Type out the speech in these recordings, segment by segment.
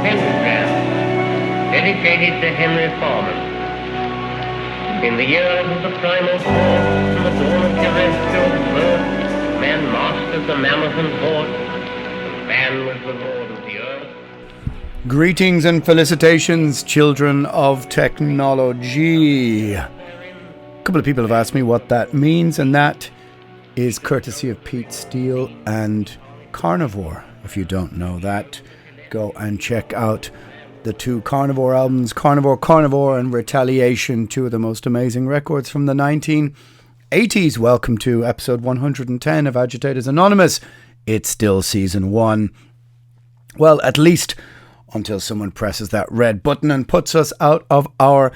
pentagram dedicated to Henry Foreman. In the years of the primal force and the dawn of terrestrial birth, man mastered the mammoth and horde, and man was the lord of the earth. Greetings and felicitations, children of technology. A couple of people have asked me what that means, and that is courtesy of Pete Steele and Carnivore. If you don't know that, go and check out the two Carnivore albums, Carnivore and Retaliation, two of the most amazing records from the 1980s. Welcome to episode 110 of Agitators Anonymous. It's still season 1. Well, at least until someone presses that red button and puts us out of our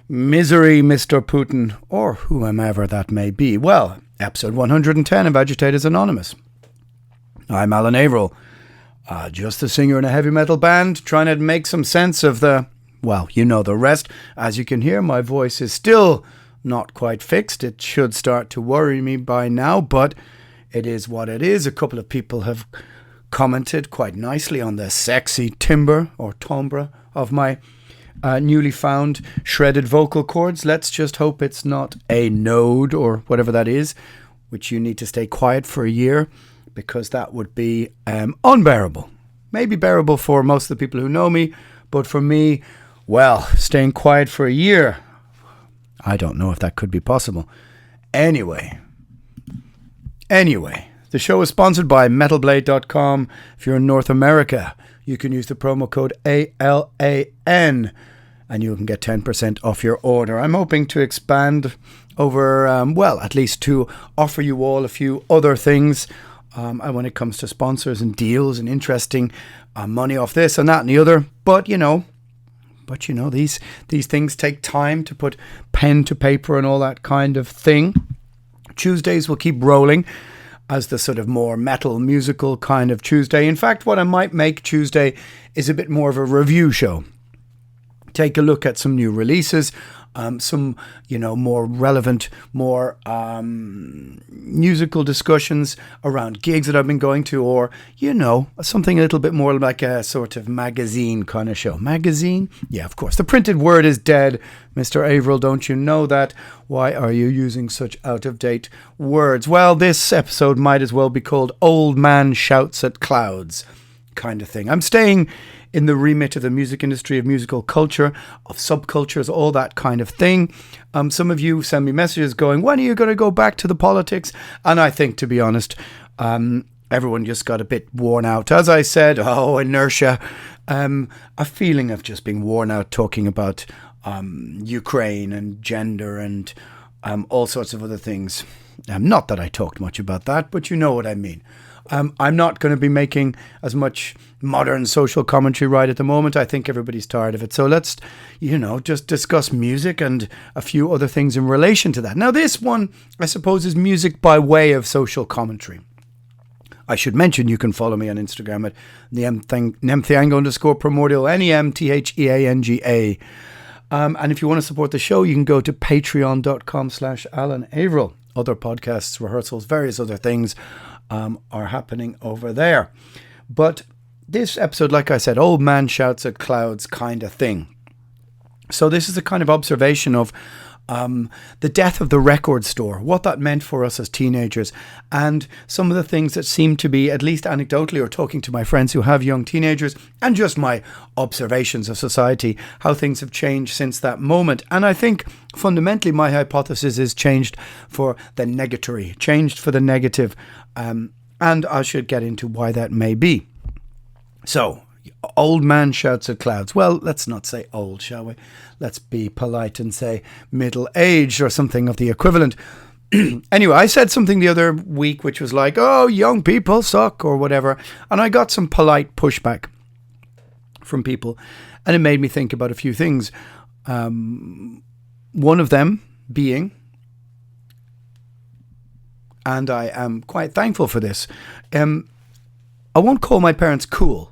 misery, Mr. Putin, or whomever that may be. Well, episode 110 of Agitators Anonymous. I'm Alan Averill, just a singer in a heavy metal band, trying to make some sense of the, well, you know the rest. As you can hear, my voice is still not quite fixed. It should start to worry me by now, but it is what it is. A couple of people have commented quite nicely on the sexy timbre of my newly found shredded vocal cords. Let's just hope it's not a node or whatever that is, which you need to stay quiet for a year, because that would be unbearable. Maybe bearable for most of the people who know me, but for me, well, staying quiet for a year, I don't know if that could be possible. Anyway, the show is sponsored by metalblade.com. If you're in North America, you can use the promo code ALAN and you can get 10% off your order. I'm hoping to expand over, at least to offer you all a few other things when it comes to sponsors and deals and interesting money off this and that and the other. But you know, these things take time to put pen to paper and all that kind of thing. Tuesdays will keep rolling as the sort of more metal musical kind of Tuesday. In fact, what I might make Tuesday is a bit more of a review show. Take a look at some new releases, some, more relevant, more musical discussions around gigs that I've been going to, or, something a little bit more like a sort of magazine kind of show. Magazine? Yeah, of course. The printed word is dead, Mr. Averill. Don't you know that? Why are you using such out-of-date words? Well, this episode might as well be called Old Man Shouts at Clouds kind of thing. I'm staying in the remit of the music industry, of musical culture, of subcultures, all that kind of thing. Some of you send me messages going, when are you going to go back to the politics? And I think, to be honest, everyone just got a bit worn out. As I said, inertia. A feeling of just being worn out talking about Ukraine and gender and all sorts of other things. Not that I talked much about that, but you know what I mean. I'm not going to be making as much modern social commentary right at the moment. I think everybody's tired of it. So let's, just discuss music and a few other things in relation to that. Now, this one, I suppose, is music by way of social commentary. I should mention you can follow me on Instagram at nemthianga_primordial, NEMTHEANGA. And if you want to support the show, you can go to patreon.com/Alan Averill. Other podcasts, rehearsals, various other things are happening over there. But this episode, like I said, Old Man Shouts at Clouds kind of thing. So this is a kind of observation of the death of the record store, what that meant for us as teenagers, and some of the things that seem to be, at least anecdotally or talking to my friends who have young teenagers, and just my observations of society, how things have changed since that moment. And I think fundamentally my hypothesis is changed for the negatory, changed for the negative, and I should get into why that may be. So, Old Man Shouts at Clouds. Well, let's not say old, shall we? Let's be polite and say middle-aged or something of the equivalent. Anyway, I said something the other week which was like, young people suck or whatever. And I got some polite pushback from people. And it made me think about a few things. One of them being, and I am quite thankful for this, I won't call my parents cool.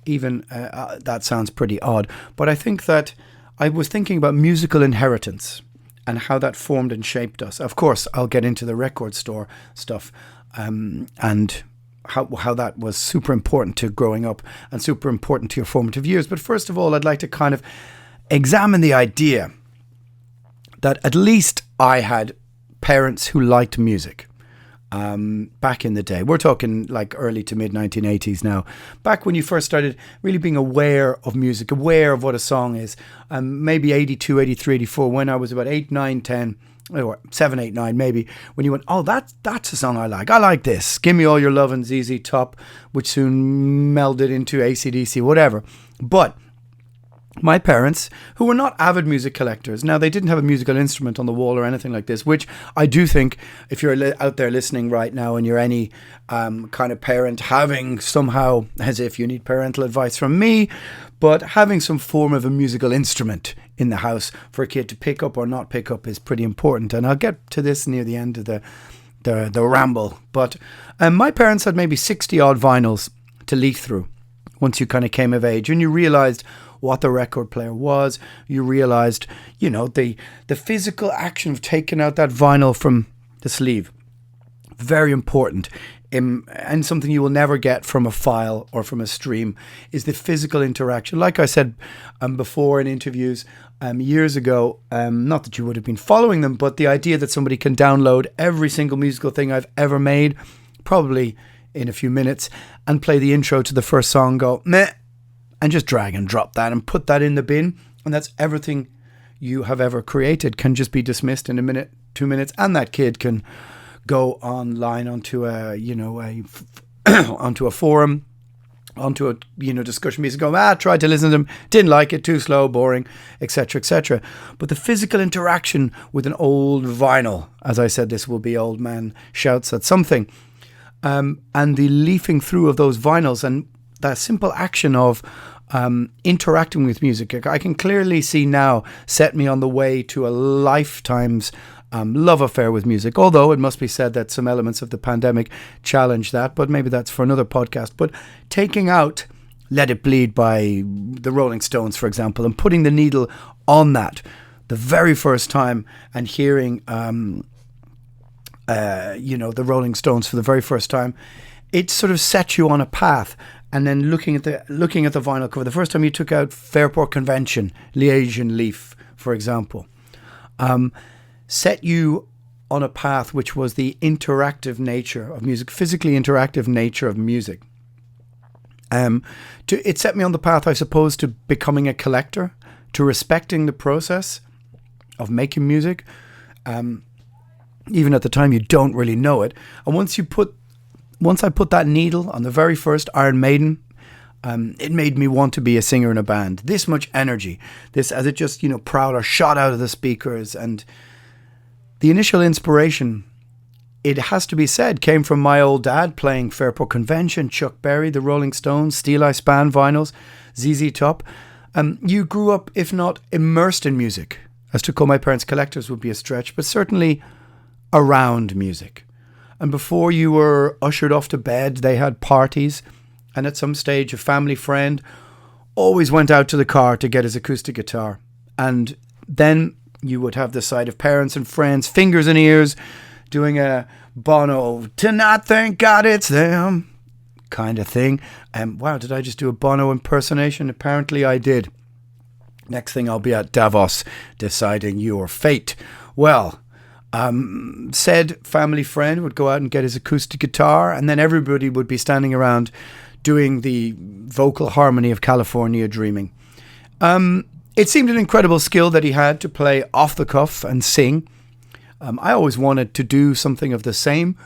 Even that sounds pretty odd. But I think that I was thinking about musical inheritance and how that formed and shaped us. Of course, I'll get into the record store stuff and how that was super important to growing up and super important to your formative years. But first of all, I'd like to kind of examine the idea that at least I had parents who liked music. Back in the day, we're talking like early to mid 1980s now, back when you first started really being aware of music, aware of what a song is, maybe 82, 83, 84, when I was about 8, 9, 10, or 7, 8, 9 maybe, when you went, oh, that's a song I like this, Give Me All Your Love and ZZ Top, which soon melded into AC/DC, whatever. But my parents, who were not avid music collectors, now they didn't have a musical instrument on the wall or anything like this, which I do think if you're out there listening right now and you're any kind of parent having somehow, as if you need parental advice from me, but having some form of a musical instrument in the house for a kid to pick up or not pick up is pretty important. And I'll get to this near the end of the ramble. But my parents had maybe 60 odd vinyls to leaf through once you kind of came of age, and you realised what the record player was. You realised, the physical action of taking out that vinyl from the sleeve. Very important. And something you will never get from a file or from a stream is the physical interaction. Like I said before in interviews years ago, not that you would have been following them, but the idea that somebody can download every single musical thing I've ever made, probably in a few minutes, and play the intro to the first song, go, meh, and just drag and drop that and put that in the bin, and that's everything you have ever created can just be dismissed in a minute, 2 minutes, and that kid can go online onto onto a forum, onto a discussion piece, and go, tried to listen to them, didn't like it, too slow, boring, etc., etc. But the physical interaction with an old vinyl, as I said, this will be old man shouts at something, and the leafing through of those vinyls and that simple action of interacting with music, I can clearly see now set me on the way to a lifetime's love affair with music. Although it must be said that some elements of the pandemic challenged that, but maybe that's for another podcast. But taking out Let It Bleed by the Rolling Stones, for example, and putting the needle on that the very first time and hearing the Rolling Stones for the very first time, it sort of set you on a path. And then looking at the vinyl cover, the first time you took out Fairport Convention, Liaison Leaf, for example, set you on a path which was the interactive nature of music, physically interactive nature of music. It set me on the path, I suppose, to becoming a collector, to respecting the process of making music. Even at the time, you don't really know it. And once I put that needle on the very first Iron Maiden, it made me want to be a singer in a band. This much energy, this as it just, Prowler shot out of the speakers. And the initial inspiration, it has to be said, came from my old dad playing Fairport Convention, Chuck Berry, the Rolling Stones, Steel Eye Span vinyls, ZZ Top. You grew up, if not immersed in music, as to call my parents collectors would be a stretch, but certainly around music. And before you were ushered off to bed, they had parties. And at some stage, a family friend always went out to the car to get his acoustic guitar. And then you would have the sight of parents and friends, fingers in ears, doing a Bono, "Tonight, thank God it's them," kind of thing. Wow, did I just do a Bono impersonation? Apparently I did. Next thing I'll be at Davos deciding your fate. Well, said family friend would go out and get his acoustic guitar, and then everybody would be standing around doing the vocal harmony of California Dreaming. It seemed an incredible skill that he had to play off the cuff and sing. I always wanted to do something of the same,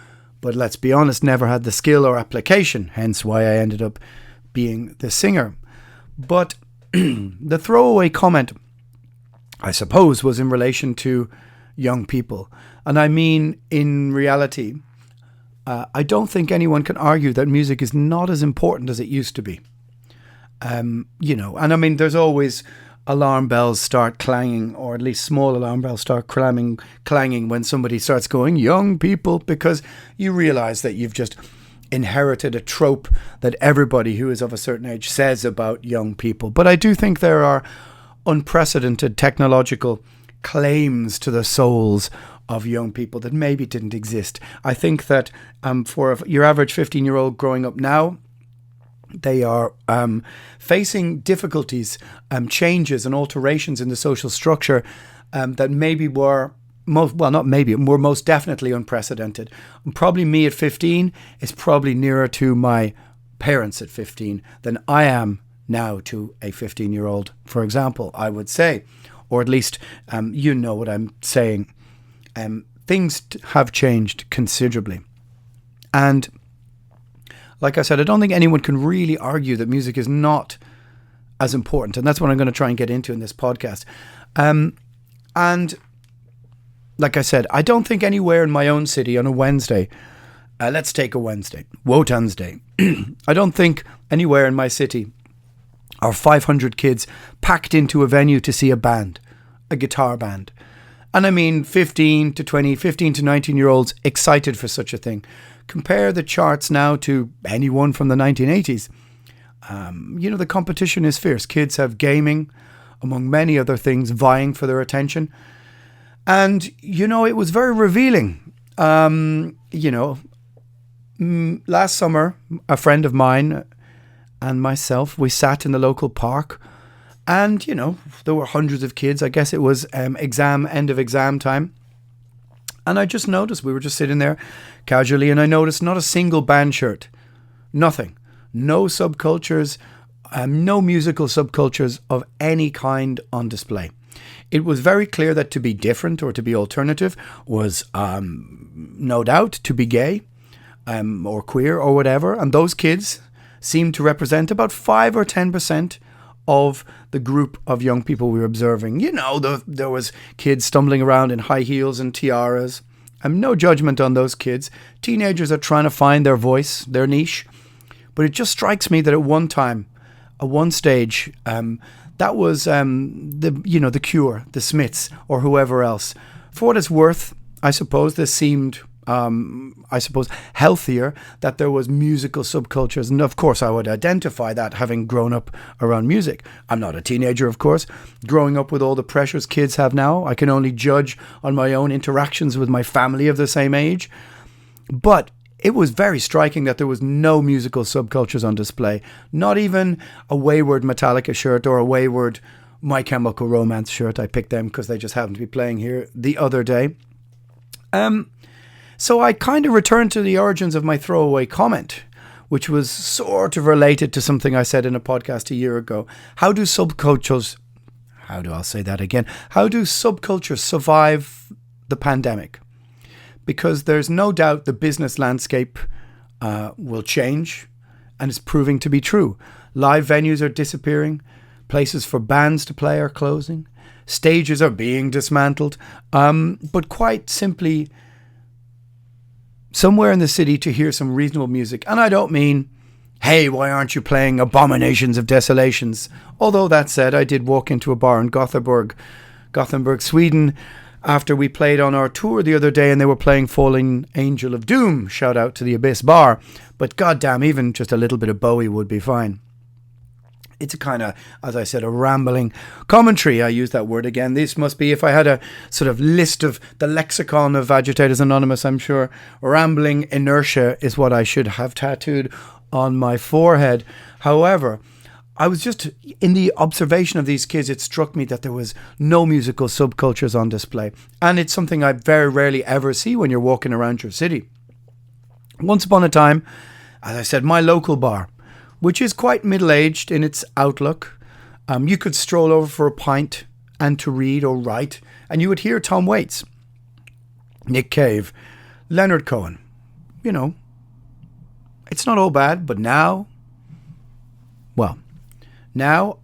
but let's be honest, never had the skill or application, hence why I ended up being the singer. But the throwaway comment, I suppose, was in relation to young people. And I mean, in reality, I don't think anyone can argue that music is not as important as it used to be. And I mean, there's always alarm bells start clanging, or at least small alarm bells start clanging when somebody starts going, young people, because you realize that you've just inherited a trope that everybody who is of a certain age says about young people. But I do think there are unprecedented technological claims to the souls of young people that maybe didn't exist. I think that for your average 15-year-old growing up now, they are facing difficulties, changes and alterations in the social structure that maybe were were most definitely unprecedented. And probably me at 15 is probably nearer to my parents at 15 than I am now to a 15-year-old, for example, I would say. Or at least you know what I'm saying. Things have changed considerably. And like I said, I don't think anyone can really argue that music is not as important. And that's what I'm going to try and get into in this podcast. And like I said, I don't think anywhere in my own city on a Wednesday, let's take a Wednesday, Wotan's Day. I don't think anywhere in my city are 500 kids packed into a venue to see a band, a guitar band. And I mean 15 to 19-year-olds excited for such a thing. Compare the charts now to anyone from the 1980s. The competition is fierce. Kids have gaming, among many other things, vying for their attention. And, it was very revealing. Last summer, a friend of mine and myself, we sat in the local park. And, there were hundreds of kids. I guess it was end of exam time. And I just noticed, we were just sitting there casually, and I noticed not a single band shirt. Nothing. No subcultures, no musical subcultures of any kind on display. It was very clear that to be different or to be alternative was no doubt to be gay or queer or whatever. And those kids seemed to represent about 5 or 10% of the group of young people we were observing. There was kids stumbling around in high heels and tiaras. No judgment on those kids. Teenagers are trying to find their voice, their niche. But it just strikes me that at one time, at one stage, that was the Cure, the Smiths, or whoever else. For what it's worth, I suppose this seemed healthier, that there was musical subcultures. And of course I would identify that, having grown up around music. I'm not a teenager, of course. Growing up with all the pressures kids have now, I can only judge on my own interactions with my family of the same age. But it was very striking that there was no musical subcultures on display. Not even a wayward Metallica shirt or a wayward My Chemical Romance shirt. I picked them because they just happened to be playing here the other day. So I kind of returned to the origins of my throwaway comment, which was sort of related to something I said in a podcast a year ago. How do subcultures survive the pandemic? Because there's no doubt the business landscape will change, and it's proving to be true. Live venues are disappearing. Places for bands to play are closing. Stages are being dismantled. But quite simply, somewhere in the city to hear some reasonable music. And I don't mean, hey, why aren't you playing Abominations of Desolations? Although that said, I did walk into a bar in Gothenburg, Sweden, after we played on our tour the other day, and they were playing Falling Angel of Doom. Shout out to the Abyss Bar. But goddamn, even just a little bit of Bowie would be fine. It's a kind of, as I said, a rambling commentary. I use that word again. This must be, if I had a sort of list of the lexicon of Agitators Anonymous, I'm sure rambling inertia is what I should have tattooed on my forehead. However, I was just, in the observation of these kids, it struck me that there was no musical subcultures on display. And it's something I very rarely ever see when you're walking around your city. Once upon a time, as I said, my local bar, which is quite middle-aged in its outlook, you could stroll over for a pint and to read or write, and you would hear Tom Waits, Nick Cave, Leonard Cohen. It's not all bad, but now, I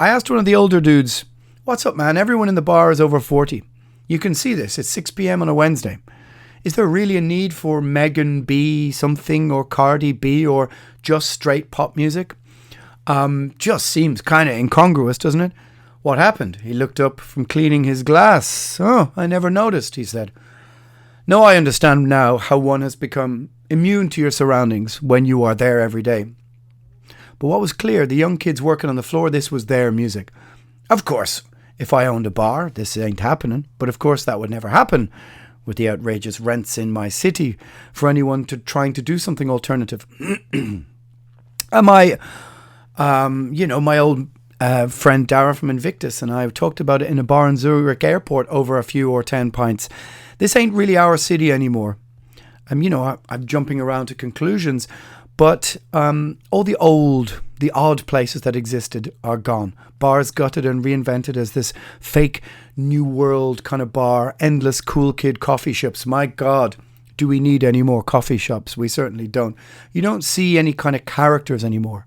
asked one of the older dudes, what's up, man? Everyone in the bar is over 40. You can see this. It's 6 p.m. on a Wednesday. Is there really a need for Megan B something or Cardi B or just straight pop music? Just seems kind of incongruous, doesn't it? What happened? He looked up from cleaning his glass. Oh, I never noticed, he said. No, I understand now how one has become immune to your surroundings when you are there every day. But what was clear, the young kids working on the floor, this was their music. Of course, if I owned a bar, this ain't happening. But of course, that would never happen with the outrageous rents in my city for anyone trying to do something alternative. And my old friend Dara from Invictus and I talked about it in a bar in Zurich airport over a few or 10 pints. This ain't really our city anymore. I'm jumping around to conclusions, but all the odd places that existed are gone. Bars gutted and reinvented as this fake new world kind of bar, endless cool kid coffee shops. My God, do we need any more coffee shops? We certainly don't. You don't see any kind of characters anymore.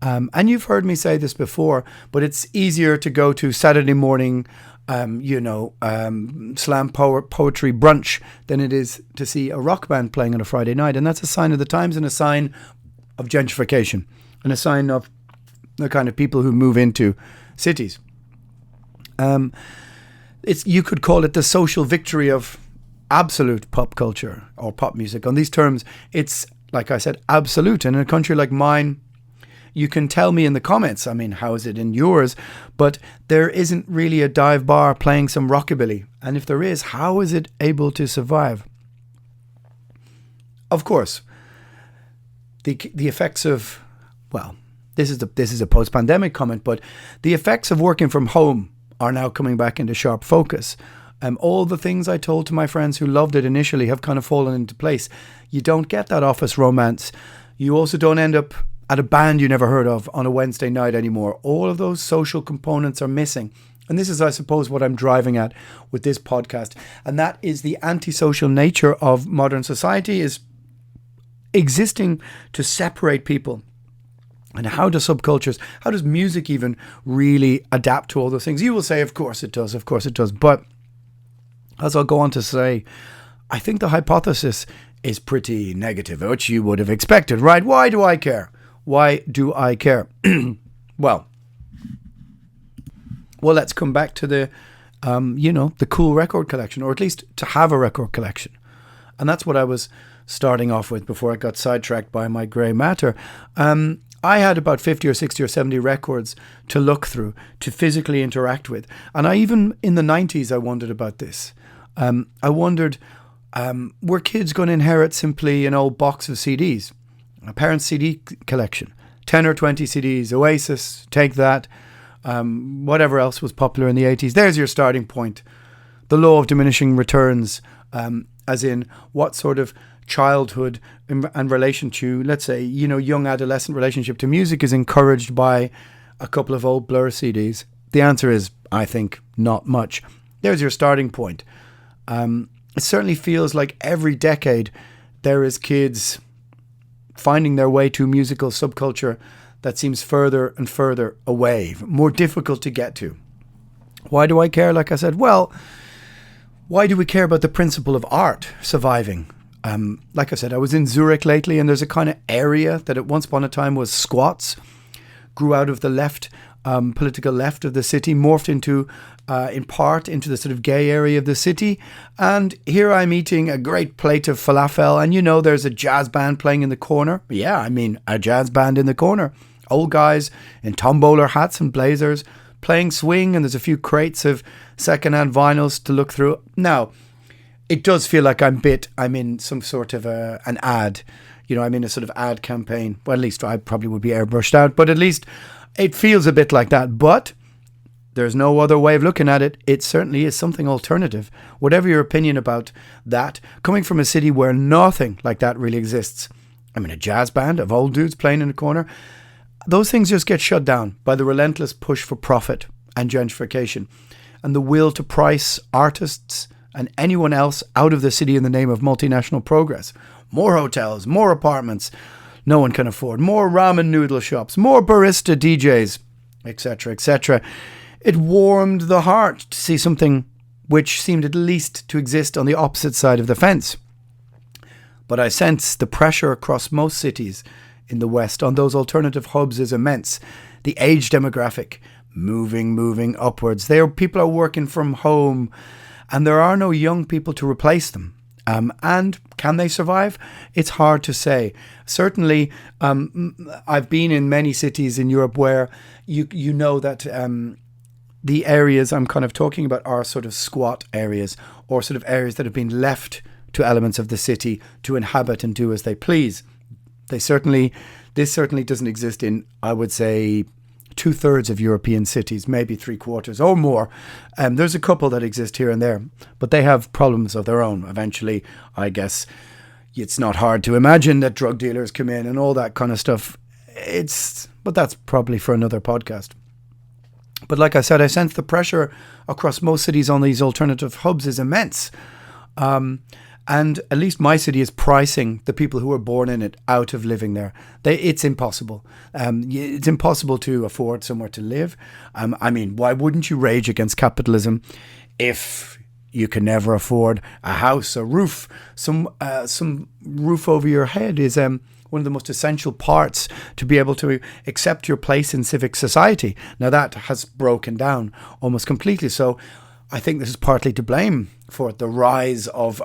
And you've heard me say this before, but it's easier to go to Saturday morning slam poetry brunch than it is to see a rock band playing on a Friday night. And that's a sign of the times and a sign of gentrification and a sign of the kind of people who move into cities. You could call it the social victory of absolute pop culture or pop music. On these terms, it's, like I said, absolute. And in a country like mine, you can tell me in the comments, how is it in yours? But there isn't really a dive bar playing some rockabilly. And if there is, how is it able to survive? Of course, the effects of, this is a post-pandemic comment, but the effects of working from home are now coming back into sharp focus. All the things I told to my friends who loved it initially have kind of fallen into place. You don't get that office romance. You also don't end up at a band you never heard of on a Wednesday night anymore. All of those social components are missing. And this is, I suppose, what I'm driving at with this podcast. And that is the antisocial nature of modern society is existing to separate people. And how does music even really adapt to all those things? You will say, of course it does. But as I'll go on to say, I think the hypothesis is pretty negative, which you would have expected, right? Why do I care? Well, let's come back to the cool record collection, or at least to have a record collection. And that's what I was starting off with before I got sidetracked by my grey matter. I had about 50 or 60 or 70 records to look through, to physically interact with. And even in the 90s, I wondered about this. I wondered, were kids going to inherit simply an old box of CDs? A parent's CD collection, 10 or 20 CDs, Oasis, Take That, whatever else was popular in the 80s. There's your starting point. The Law of Diminishing Returns, as in what sort of childhood and relation to, let's say, young adolescent relationship to music is encouraged by a couple of old Blur CDs. The answer is, I think, not much. There's your starting point. It certainly feels like every decade there is kids finding their way to musical subculture that seems further and further away, more difficult to get to. Why do I care? Like I said, why do we care about the principle of art surviving? Like I said, I was in Zurich lately, and there's a kind of area that at once upon a time was squats, grew out of the left, political left of the city, morphed into, in part, into the sort of gay area of the city. And here I'm eating a great plate of falafel, and there's a jazz band playing in the corner. Yeah, a jazz band in the corner. Old guys in tombola hats and blazers playing swing, and there's a few crates of secondhand vinyls to look through. Now, it does feel like I'm in some sort of an ad. I'm in a sort of ad campaign. Well, at least I probably would be airbrushed out, but at least it feels a bit like that. But there's no other way of looking at it. It certainly is something alternative. Whatever your opinion about that, coming from a city where nothing like that really exists. A jazz band of old dudes playing in a corner. Those things just get shut down by the relentless push for profit and gentrification and the will to price artists and anyone else out of the city in the name of multinational progress. More hotels, more apartments no one can afford, more ramen noodle shops, more barista DJs, etc., etc. It warmed the heart to see something which seemed at least to exist on the opposite side of the fence. But I sense the pressure across most cities in the West on those alternative hubs is immense. The age demographic moving upwards. People are working from home, and there are no young people to replace them. And can they survive? It's hard to say. Certainly, I've been in many cities in Europe where you know that the areas I'm kind of talking about are sort of squat areas, or sort of areas that have been left to elements of the city to inhabit and do as they please. This certainly doesn't exist in, I would say, 2/3 of European cities, maybe 3/4 or more. There's a couple that exist here and there, but they have problems of their own. Eventually, I guess it's not hard to imagine that drug dealers come in and all that kind of stuff. But that's probably for another podcast. But like I said, I sense the pressure across most cities on these alternative hubs is immense. And at least my city is pricing the people who were born in it out of living there. It's impossible. It's impossible to afford somewhere to live. I mean, why wouldn't you rage against capitalism if you can never afford a house, a roof? Some roof over your head is one of the most essential parts to be able to accept your place in civic society. Now that has broken down almost completely. So I think this is partly to blame for the rise of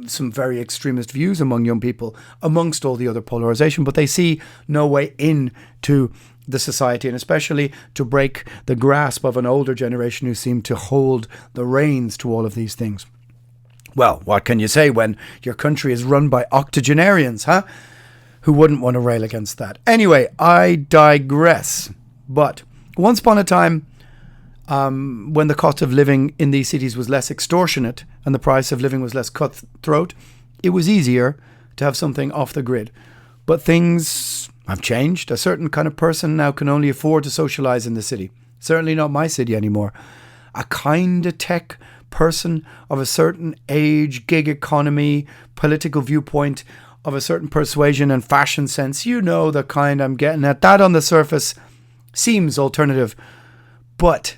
some very extremist views among young people, amongst all the other polarization. But they see no way into the society, and especially to break the grasp of an older generation who seem to hold the reins to all of these things. Well, what can you say when your country is run by octogenarians, huh? Who wouldn't want to rail against that? Anyway, I digress. But once upon a time, when the cost of living in these cities was less extortionate and the price of living was less cutthroat, it was easier to have something off the grid. But things have changed. A certain kind of person now can only afford to socialize in the city. Certainly not my city anymore. A kind of tech person of a certain age, gig economy, political viewpoint, of a certain persuasion and fashion sense, you know the kind I'm getting at. That on the surface seems alternative, but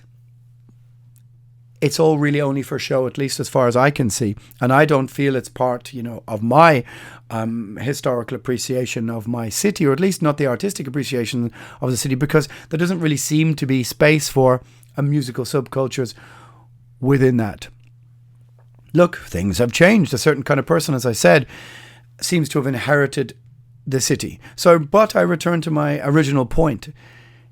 it's all really only for show, at least as far as I can see. And I don't feel it's part, of my historical appreciation of my city, or at least not the artistic appreciation of the city, because there doesn't really seem to be space for a musical subcultures within that. Look, things have changed. A certain kind of person, as I said, seems to have inherited the city. But I return to my original point.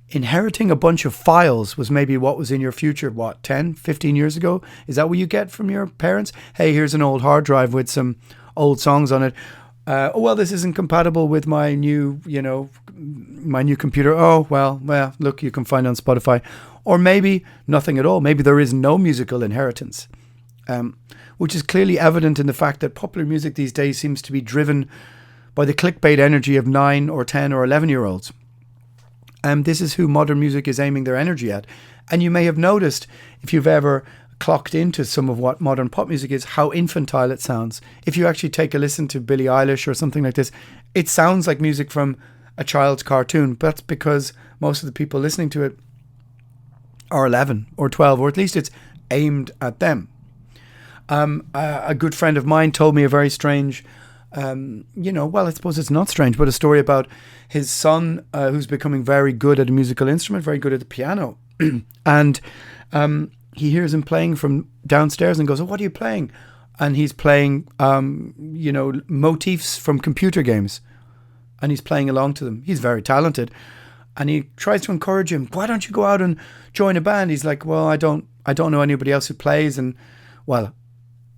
Inheriting a bunch of files was maybe what was in your future, 10, 15 years ago? Is that what you get from your parents? Hey, here's an old hard drive with some old songs on it. This isn't compatible with my new computer. Oh, well, look, you can find it on Spotify. Or maybe nothing at all. Maybe there is no musical inheritance. Which is clearly evident in the fact that popular music these days seems to be driven by the clickbait energy of 9 or 10 or 11-year-olds. This is who modern music is aiming their energy at. And you may have noticed, if you've ever clocked into some of what modern pop music is, how infantile it sounds. If you actually take a listen to Billie Eilish or something like this, it sounds like music from a child's cartoon. But that's because most of the people listening to it are 11 or 12, or at least it's aimed at them. A good friend of mine told me a very strange, I suppose it's not strange, but a story about his son who's becoming very good at a musical instrument, very good at the piano. And he hears him playing from downstairs and goes, "Oh, what are you playing?" And he's playing, motifs from computer games. And he's playing along to them. He's very talented. And he tries to encourage him, "Why don't you go out and join a band?" He's like, "Well, I don't know anybody else who plays." And, well,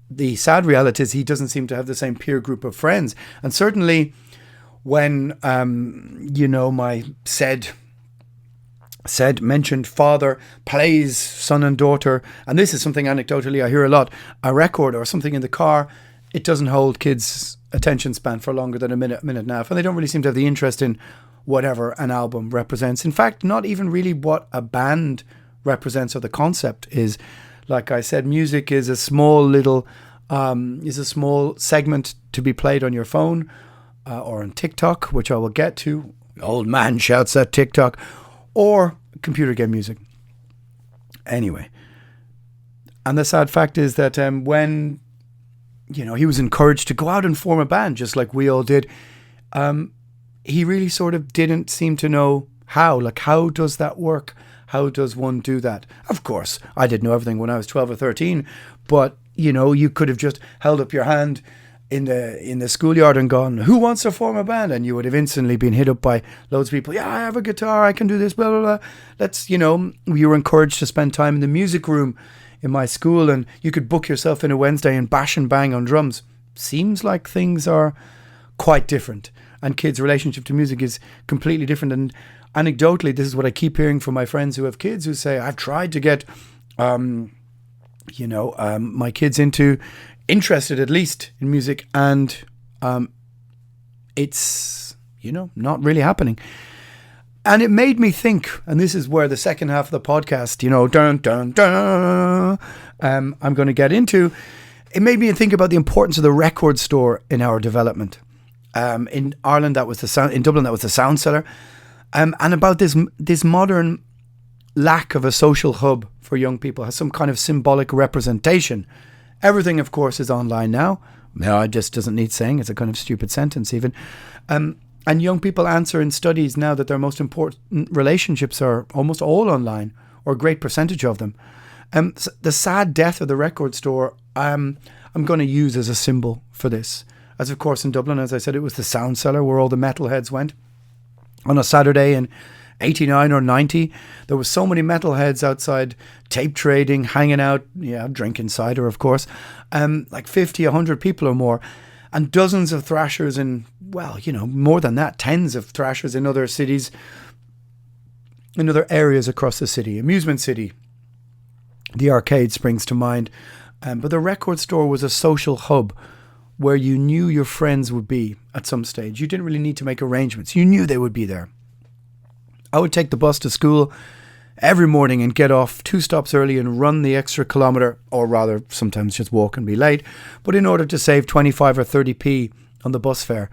the sad reality is he doesn't seem to have the same peer group of friends. And certainly when, my mentioned father plays son and daughter, and this is something anecdotally I hear a lot, a record or something in the car, it doesn't hold kids' attention span for longer than a minute and a half. And they don't really seem to have the interest in whatever an album represents. In fact, not even really what a band represents or the concept is. Like I said, music is a small segment to be played on your phone or on TikTok, which I will get to. Old man shouts at TikTok, or computer game music. Anyway, and the sad fact is that when he was encouraged to go out and form a band, just like we all did, he really sort of didn't seem to know how. Like, how does that work? How does one do that? Of course, I didn't know everything when I was 12 or 13, but, you could have just held up your hand in the schoolyard and gone, who wants to form a band? And you would have instantly been hit up by loads of people. Yeah, I have a guitar. I can do this, blah, blah, blah. Let's, you were encouraged to spend time in the music room in my school, and you could book yourself in a Wednesday and bash and bang on drums. Seems like things are quite different. And kids' relationship to music is completely different. And anecdotally, this is what I keep hearing from my friends who have kids who say, I've tried to get, my kids interested at least in music, and it's not really happening. And it made me think, and this is where the second half of the podcast, dun dun dun, I'm going to get into. It made me think about the importance of the record store in our development. In Ireland, that was the sound. In Dublin, that was the sound cellar, and about this modern lack of a social hub for young people, has some kind of symbolic representation. Everything, of course, is online now. No, it just doesn't need saying. It's a kind of stupid sentence even. And young people answer in studies now that their most important relationships are almost all online, or a great percentage of them. The sad death of the record store, I'm going to use as a symbol for this. As of course in Dublin, as I said, it was the sound cellar where all the metalheads went. On a Saturday in 89 or 90, there was so many metalheads outside tape trading, hanging out, drinking cider, of course, like 50, 100 people or more, and dozens of thrashers in, more than that, tens of thrashers in other cities, in other areas across the city. Amusement City, the arcade springs to mind, but the record store was a social hub where you knew your friends would be at some stage. You didn't really need to make arrangements. You knew they would be there. I would take the bus to school every morning and get off 2 stops early and run the extra kilometre, or rather sometimes just walk and be late, but in order to save 25 or 30p on the bus fare.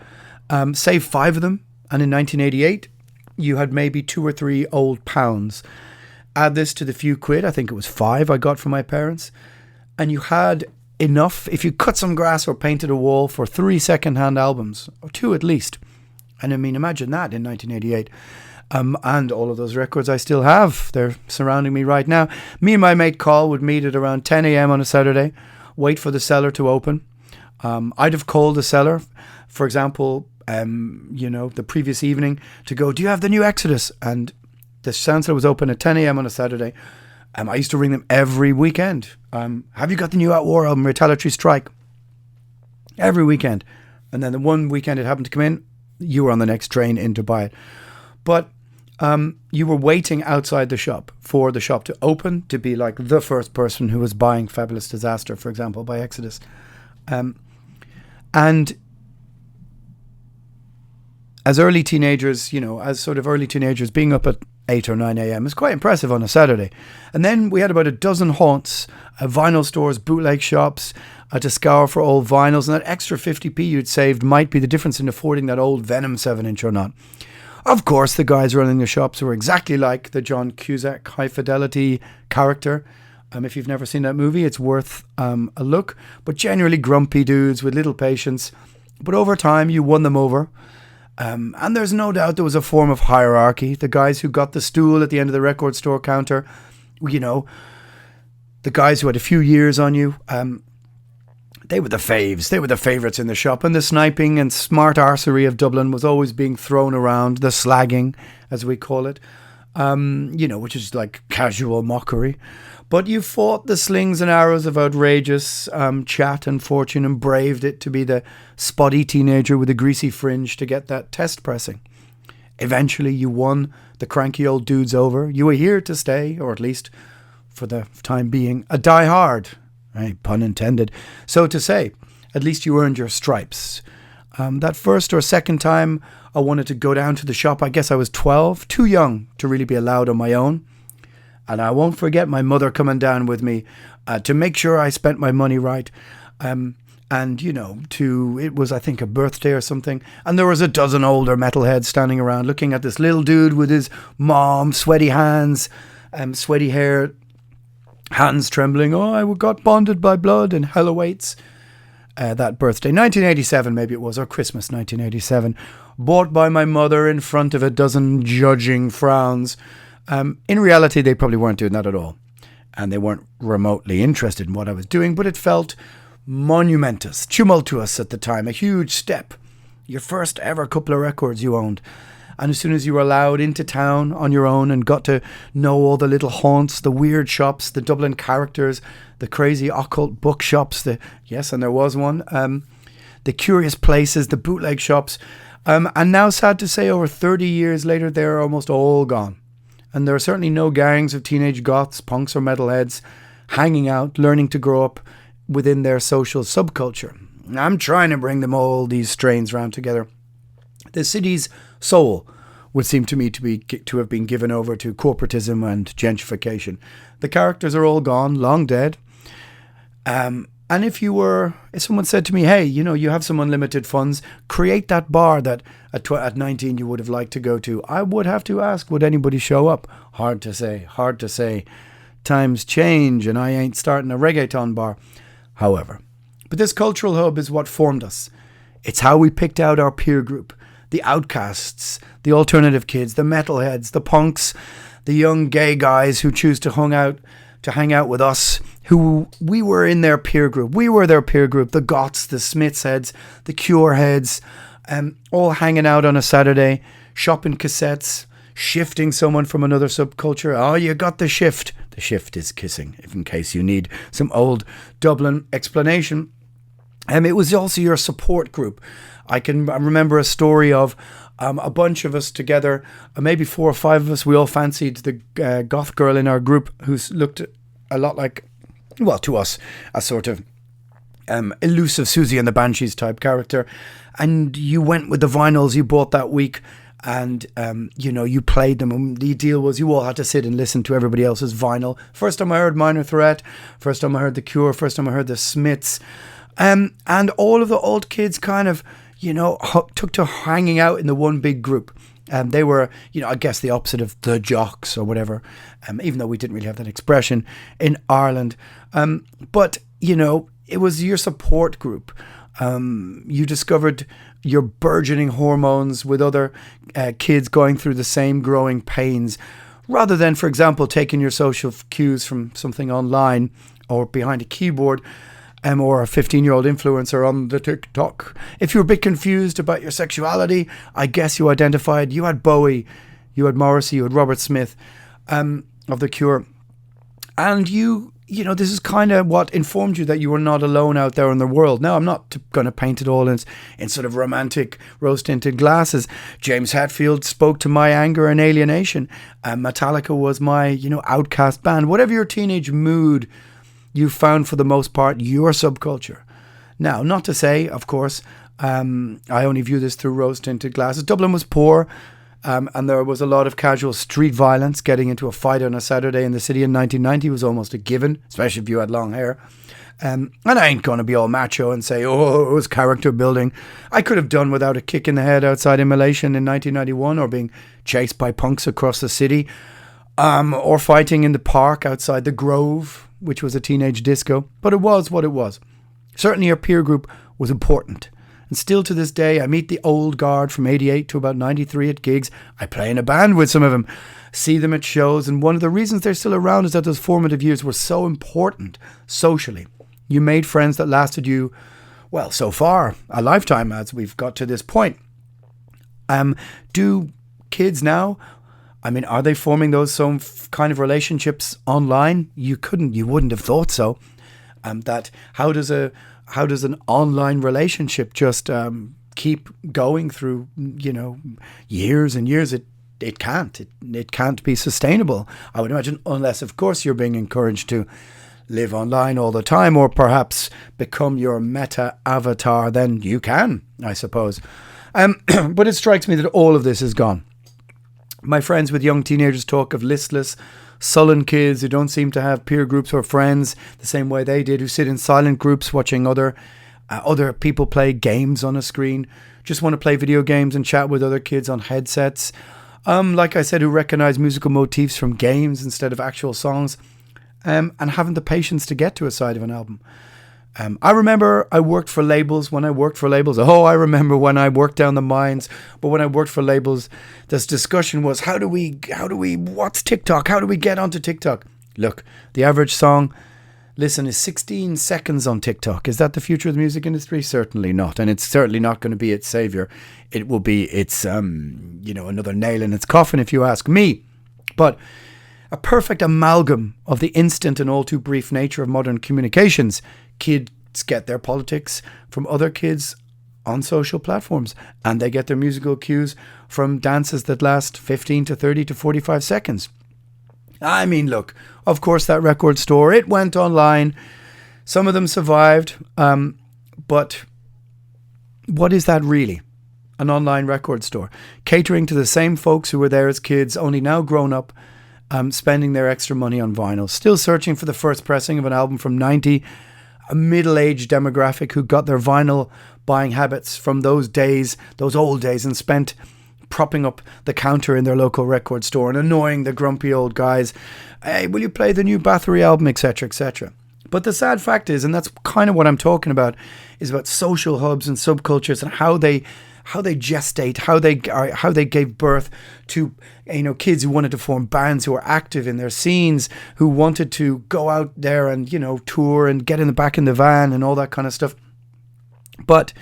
Save 5 of them, and in 1988 you had maybe 2 or 3 old pounds. Add this to the few quid, I think it was 5 I got from my parents, and you had enough, if you cut some grass or painted a wall, for 3 second-hand albums, or 2 at least. And I mean, imagine that in 1988. And all of those records I still have. They're surrounding me right now. Me and my mate Carl would meet at around 10 a.m. on a Saturday, wait for the cellar to open. I'd have called the cellar, for example, the previous evening to go, do you have the new Exodus? And the sound cellar was open at 10 a.m. on a Saturday. I used to ring them every weekend. Have you got the new At War album, Retaliatory Strike? Every weekend. And then the one weekend it happened to come in, you were on the next train in to buy it. But you were waiting outside the shop for the shop to open, to be like the first person who was buying Fabulous Disaster, for example, by Exodus. And as early teenagers, being up at 8 or 9 a.m. is quite impressive on a Saturday. And then we had about a dozen haunts, vinyl stores, bootleg shops, to scour for old vinyls, and that extra 50p you'd saved might be the difference in affording that old Venom 7-inch or not. Of course, the guys running the shops were exactly like the John Cusack High Fidelity character. If you've never seen that movie, it's worth a look. But generally grumpy dudes with little patience. But over time, you won them over. And there's no doubt there was a form of hierarchy. The guys who got the stool at the end of the record store counter, the guys who had a few years on you, they were the faves. They were the favourites in the shop. And the sniping and smart arsery of Dublin was always being thrown around. The slagging, as we call it, which is like casual mockery. But you fought the slings and arrows of outrageous chat and fortune, and braved it to be the spotty teenager with a greasy fringe to get that test pressing. Eventually you won the cranky old dudes over. You were here to stay, or at least for the time being, a die-hard. Right, pun intended. So to say, at least you earned your stripes. That first or second time I wanted to go down to the shop, I guess I was 12, too young to really be allowed on my own. And I won't forget my mother coming down with me to make sure I spent my money right. It was, I think, a birthday or something. And there was a dozen older metalheads standing around looking at this little dude with his mom, sweaty hands, sweaty hair, hands trembling. Oh, I got bonded by blood, and hell awaits. That birthday, 1987 maybe it was, or Christmas 1987, bought by my mother in front of a dozen judging frowns. In reality, they probably weren't doing that at all, and they weren't remotely interested in what I was doing, but it felt monumentous, tumultuous at the time, a huge step. Your first ever couple of records you owned. And as soon as you were allowed into town on your own and got to know all the little haunts, the weird shops, the Dublin characters, the crazy occult bookshops, yes, and there was one, the curious places, the bootleg shops. And now, sad to say, over 30 years later, they're almost all gone. And there are certainly no gangs of teenage goths, punks or metalheads hanging out, learning to grow up within their social subculture. I'm trying to bring them all, these strains, round together. The city's soul would seem to me to have been given over to corporatism and gentrification. The characters are all gone, long dead. And if someone said to me, hey, you have some unlimited funds, create that bar that at 19 you would have liked to go to, I would have to ask, would anybody show up? Hard to say. Times change and I ain't starting a reggaeton bar. However, but this cultural hub is what formed us. It's how we picked out our peer group, the outcasts, the alternative kids, the metalheads, the punks, the young gay guys who choose to hang out with us, who we were in their peer group. We were their peer group, the Goths, the Smiths heads, the Cure heads, all hanging out on a Saturday, shopping cassettes, shifting someone from another subculture. Oh, you got the shift. The shift is kissing, if in case you need some old Dublin explanation. It was also your support group. I remember a story of a bunch of us together, maybe 4 or 5 of us. We all fancied the goth girl in our group who looked a lot like, well, to us, a sort of elusive Susie and the Banshees type character. And you went with the vinyls you bought that week and, you played them. And the deal was you all had to sit and listen to everybody else's vinyl. First time I heard Minor Threat, first time I heard The Cure, first time I heard The Smiths. And all of the old kids kind of, took to hanging out in the one big group. They were, I guess the opposite of the jocks or whatever, even though we didn't really have that expression in Ireland. But, it was your support group. You discovered your burgeoning hormones with other kids going through the same growing pains, rather than, for example, taking your social cues from something online or behind a keyboard. Or a 15-year-old influencer on the TikTok. If you were a bit confused about your sexuality, I guess you identified. You had Bowie, you had Morrissey, you had Robert Smith of The Cure. And this is kind of what informed you that you were not alone out there in the world. Now, I'm not going to paint it all in sort of romantic rose-tinted glasses. James Hetfield spoke to my anger and alienation. Metallica was my, outcast band. Whatever your teenage mood, you found for the most part your subculture. Now, not to say, of course, I only view this through rose-tinted glasses. Dublin was poor, and there was a lot of casual street violence. Getting into a fight on a Saturday in the city in 1990 was almost a given, especially if you had long hair. And I ain't going to be all macho and say, oh, it was character building. I could have done without a kick in the head outside Immolation in 1991, or being chased by punks across the city, or fighting in the park outside the Grove, which was a teenage disco, but it was what it was. Certainly your peer group was important. And still to this day, I meet the old guard from 88 to about 93 at gigs. I play in a band with some of them, see them at shows, and one of the reasons they're still around is that those formative years were so important socially. You made friends that lasted you, well, so far, a lifetime as we've got to this point. Do kids now, are they forming those some kind of relationships online? You wouldn't have thought so. How does an online relationship just keep going through, years and years? It can't be sustainable, I would imagine, unless, of course, you're being encouraged to live online all the time, or perhaps become your meta avatar. Then you can, I suppose. But it strikes me that all of this is gone. My friends with young teenagers talk of listless, sullen kids who don't seem to have peer groups or friends the same way they did, who sit in silent groups watching other people play games on a screen, just want to play video games and chat with other kids on headsets. Like I said, who recognize musical motifs from games instead of actual songs, and haven't the patience to get to a side of an album. I remember I worked for labels when I worked for labels. Oh, I remember when I worked down the mines. But when I worked for labels, this discussion was, what's TikTok? How do we get onto TikTok? Look, the average song listen is 16 seconds on TikTok. Is that the future of the music industry? Certainly not. And it's certainly not going to be its savior. It will be its, another nail in its coffin, if you ask me. But a perfect amalgam of the instant and all too brief nature of modern communications. Kids get their politics from other kids on social platforms, and they get their musical cues from dances that last 15 to 30 to 45 seconds. I mean, look, of course, that record store, it went online. Some of them survived. But what is that really? An online record store catering to the same folks who were there as kids, only now grown up, spending their extra money on vinyl, still searching for the first pressing of an album from 90, a middle-aged demographic who got their vinyl buying habits from those days, those old days, and spent propping up the counter in their local record store and annoying the grumpy old guys. Hey, will you play the new Bathory album, etc., etc. But the sad fact is, and that's kind of what I'm talking about, is about social hubs and subcultures and how they gestate, how they gave birth to kids who wanted to form bands, who were active in their scenes, who wanted to go out there and tour and get in the back in the van and all that kind of stuff. But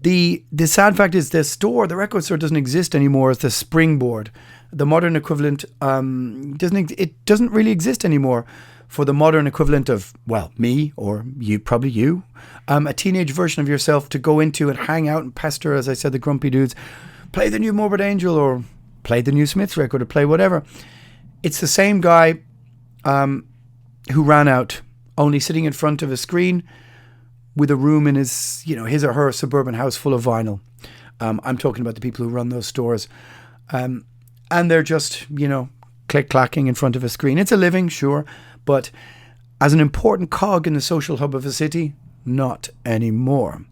the sad fact is the record store doesn't exist anymore as the springboard. The modern equivalent doesn't really exist anymore for the modern equivalent of, well, me or you, probably you, a teenage version of yourself to go into and hang out and pester, as I said, the grumpy dudes, play the new Morbid Angel or play the new Smiths record or play whatever. It's the same guy who ran out, only sitting in front of a screen with a room in his or her suburban house full of vinyl. I'm talking about the people who run those stores. And they're just, click-clacking in front of a screen. It's a living, sure, but as an important cog in the social hub of a city, not anymore.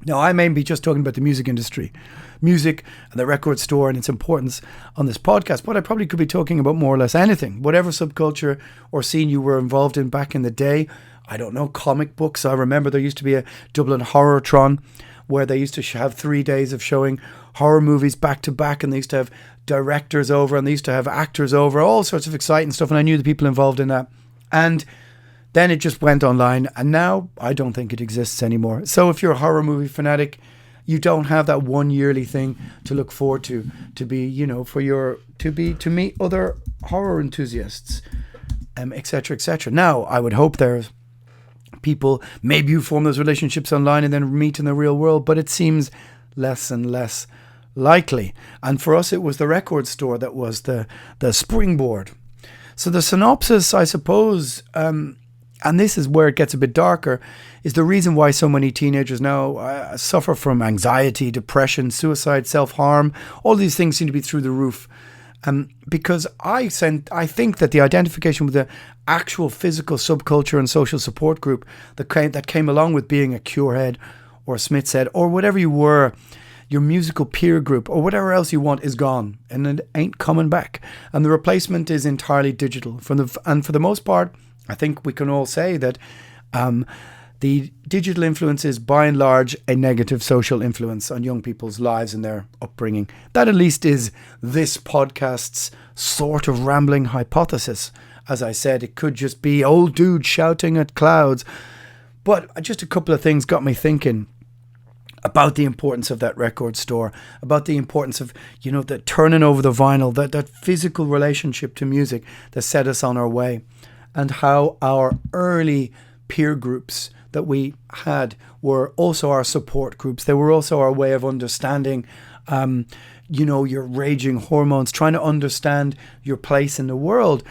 Now, I may be just talking about the music industry, music and the record store and its importance on this podcast, but I probably could be talking about more or less anything, whatever subculture or scene you were involved in back in the day. I don't know, comic books. I remember there used to be a Dublin Horrortron where they used to have 3 days of showing horror movies back to back, and they used to have directors over and they used to have actors over, all sorts of exciting stuff, and I knew the people involved in that. And then it just went online, and now I don't think it exists anymore. So if you're a horror movie fanatic, you don't have that one yearly thing to look forward to meet other horror enthusiasts, etc., etc. Now, I would hope there's people, maybe you form those relationships online and then meet in the real world, but it seems less and less likely. And for us, it was the record store that was the springboard. So the synopsis, I suppose, and this is where it gets a bit darker, is the reason why so many teenagers now suffer from anxiety, depression, suicide, self-harm. All these things seem to be through the roof. Because I think that the identification with the actual physical subculture and social support group that came along with being a Curehead or a Smiths head or whatever you were, your musical peer group or whatever else you want is gone and it ain't coming back. And the replacement is entirely digital. And for the most part, I think we can all say that the digital influence is by and large a negative social influence on young people's lives and their upbringing. That at least is this podcast's sort of rambling hypothesis. As I said, it could just be old dudes shouting at clouds. But just a couple of things got me thinking about the importance of that record store, about the importance of, the turning over the vinyl, that physical relationship to music that set us on our way, and how our early peer groups that we had were also our support groups. They were also our way of understanding, your raging hormones, trying to understand your place in the world,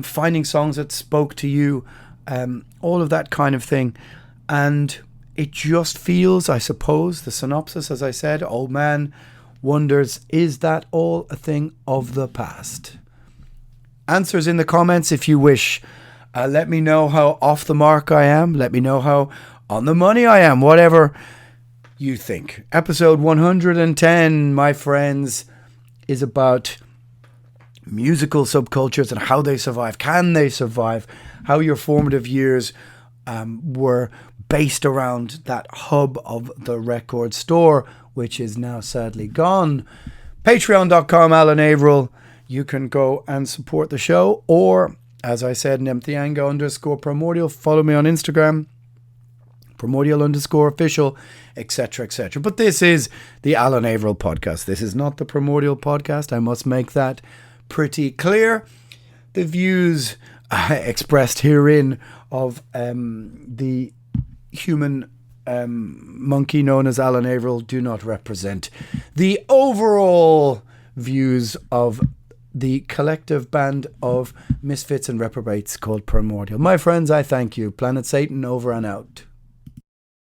finding songs that spoke to you, all of that kind of thing. And it just feels, I suppose, the synopsis, as I said, old man wonders, is that all a thing of the past? Answers in the comments if you wish. Let me know how off the mark I am. Let me know how on the money I am. Whatever you think. Episode 110, my friends, is about musical subcultures and how they survive. Can they survive? How your formative years were based around that hub of the record store, which is now sadly gone. Patreon.com, Alan Averill. You can go and support the show, or As I said, _Primordial. Follow me on Instagram, Primordial_official, etc., etc. But this is the Alan Averill podcast. This is not the Primordial podcast. I must make that pretty clear. The views expressed herein of the human monkey known as Alan Averill do not represent the overall views of the collective band of misfits and reprobates called Primordial. My friends, I thank you. Planet Satan over and out.